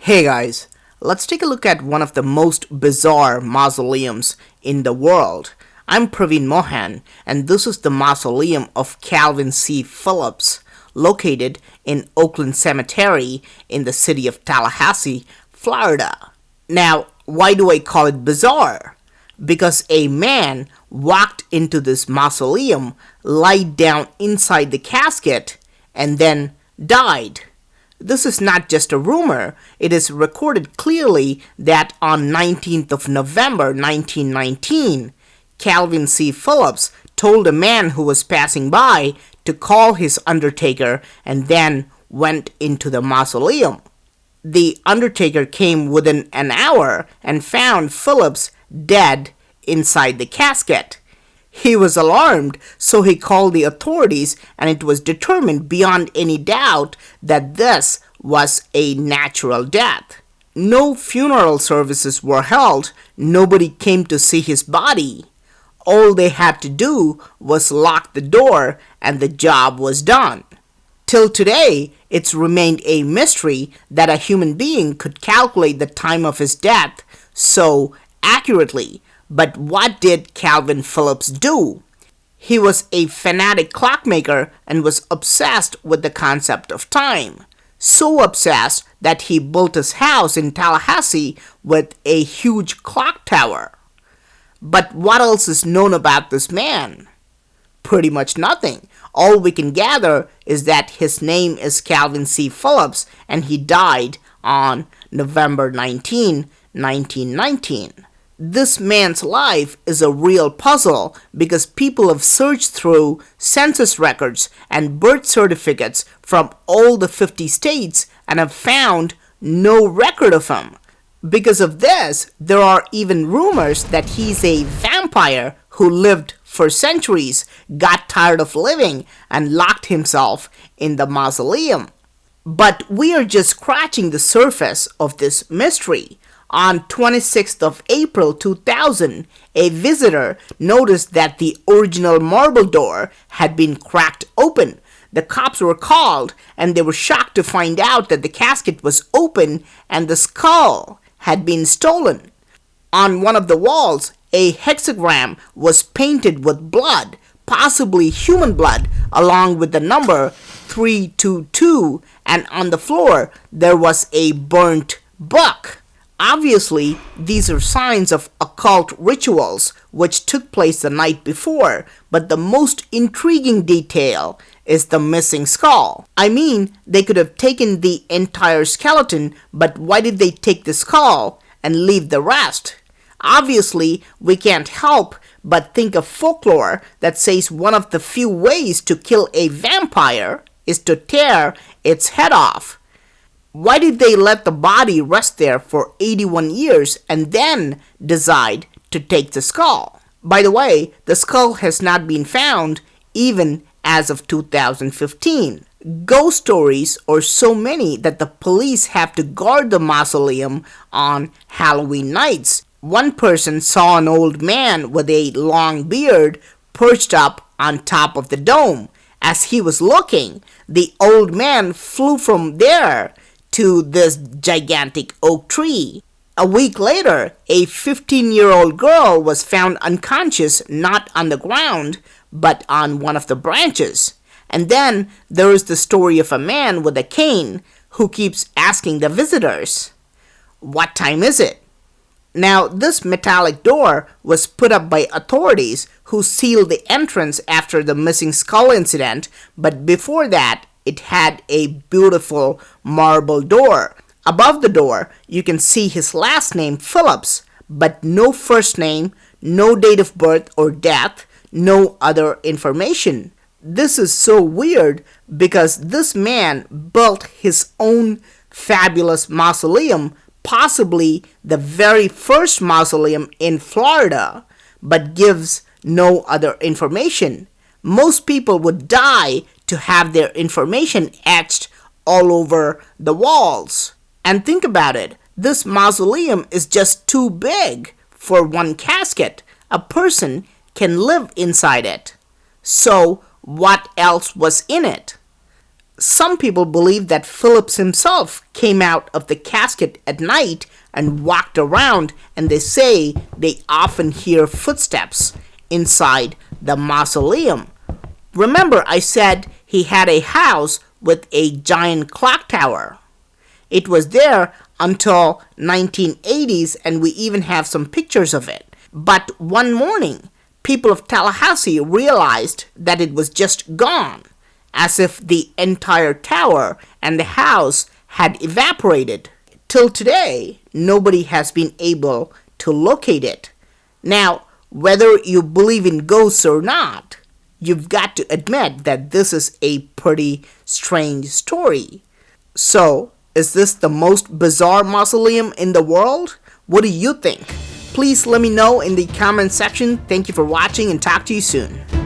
Hey guys, let's take a look at one of the most bizarre mausoleums in the world. I'm Praveen Mohan, and this is the mausoleum of Calvin C. Phillips, located in Oakland Cemetery in the city of Tallahassee, Florida. Now, why do I call it bizarre? Because a man walked into this mausoleum, lied down inside the casket, and then died. This is not just a rumor. It is recorded clearly that on 19th of November 1919, Calvin C. Phillips told a man who was passing by to call his undertaker and then went into the mausoleum. The undertaker came within an hour and found Phillips dead inside the casket. He was alarmed, so he called the authorities, and it was determined beyond any doubt that this was a natural death. No funeral services were held. Nobody came to see his body. All they had to do was lock the door, and the job was done. Till today, it's remained a mystery that a human being could calculate the time of his death so accurately. But what did Calvin Phillips do? He was a fanatic clockmaker and was obsessed with the concept of time. So obsessed that he built his house in Tallahassee with a huge clock tower. But what else is known about this man? Pretty much nothing. All we can gather is that his name is Calvin C. Phillips and he died on November 19, 1919. This man's life is a real puzzle because people have searched through census records and birth certificates from all the 50 states and have found no record of him. Because of this, there are even rumors that he's a vampire who lived for centuries, got tired of living, and locked himself in the mausoleum. But we are just scratching the surface of this mystery. On 26th of April 2000, a visitor noticed that the original marble door had been cracked open. The cops were called and they were shocked to find out that the casket was open and the skull had been stolen. On one of the walls, a hexagram was painted with blood, possibly human blood, along with the number 322, and on the floor there was a burnt book. Obviously, these are signs of occult rituals which took place the night before, but the most intriguing detail is the missing skull. I mean, they could have taken the entire skeleton, but why did they take the skull and leave the rest? Obviously, we can't help but think of folklore that says one of the few ways to kill a vampire is to tear its head off. Why did they let the body rest there for 81 years and then decide to take the skull? By the way, the skull has not been found even as of 2015. Ghost stories are so many that the police have to guard the mausoleum on Halloween nights. One person saw an old man with a long beard perched up on top of the dome. As he was looking, the old man flew from there to this gigantic oak tree. A week later, a 15-year-old girl was found unconscious not on the ground, but on one of the branches. And then there is the story of a man with a cane who keeps asking the visitors, "What time is it?" Now, this metallic door was put up by authorities who sealed the entrance after the missing skull incident, but before that, it had a beautiful marble door. Above the door, you can see his last name, Phillips, but no first name, no date of birth or death, no other information. This is so weird because this man built his own fabulous mausoleum, possibly the very first mausoleum in Florida, but gives no other information. Most people would die to have their information etched all over the walls. And think about it, this mausoleum is just too big for one casket. A person can live inside it. So what else was in it? Some people believe that Phillips himself came out of the casket at night and walked around, and they say they often hear footsteps inside the mausoleum. Remember, I said he had a house with a giant clock tower. It was there until 1980s, and we even have some pictures of it. But one morning, people of Tallahassee realized that it was just gone, as if the entire tower and the house had evaporated. Till today, nobody has been able to locate it. Now, whether you believe in ghosts or not, you've got to admit that this is a pretty strange story. So, is this the most bizarre mausoleum in the world? What do you think? Please let me know in the comment section. Thank you for watching and talk to you soon.